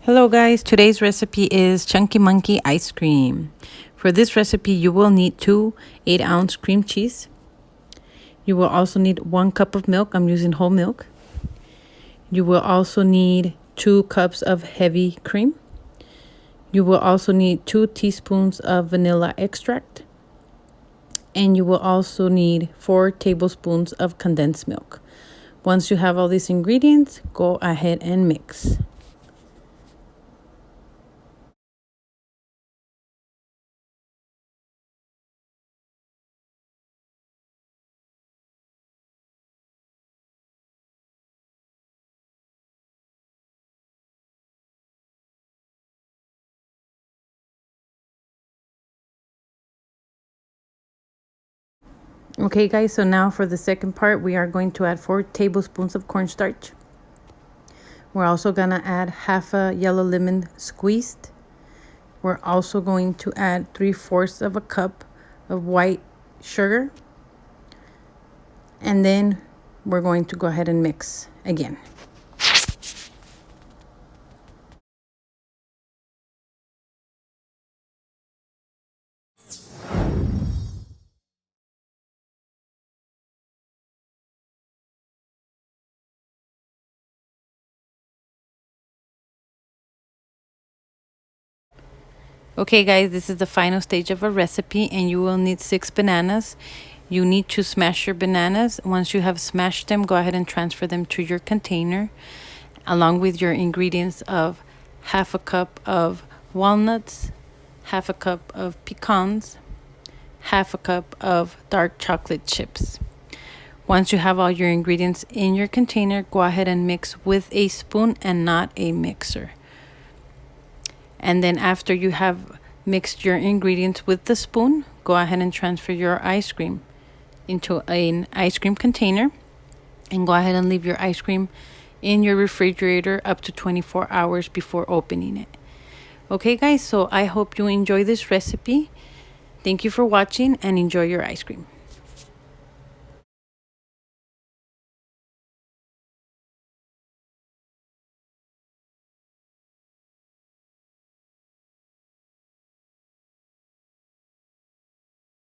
Hello guys, today's recipe is Chunky Monkey ice cream. For this recipe, you will need 2 8-ounce cream cheese. You will also need 1 cup of milk. I'm using whole milk. You will also need 2 cups of heavy cream. You will also need 2 teaspoons of vanilla extract. And you will also need 4 tablespoons of condensed milk. Once you have all these ingredients, go ahead and mix. Okay guys, so now for the second part, we are going to add 4 tablespoons of cornstarch. We're also gonna add half a yellow lemon squeezed. We're also going to add 3/4 of a cup of white sugar. And then we're going to go ahead and mix again. Okay guys, this is the final stage of a recipe and you will need 6 bananas. You need to smash your bananas. Once you have smashed them, go ahead and transfer them to your container along with your ingredients of half a cup of walnuts, half a cup of pecans, half a cup of dark chocolate chips. Once you have all your ingredients in your container, go ahead and mix with a spoon and not a mixer. And then after you have mixed your ingredients with the spoon, go ahead and transfer your ice cream into an ice cream container and go ahead and leave your ice cream in your refrigerator up to 24 hours before opening it. Okay guys, so I hope you enjoy this recipe. Thank you for watching and enjoy your ice cream.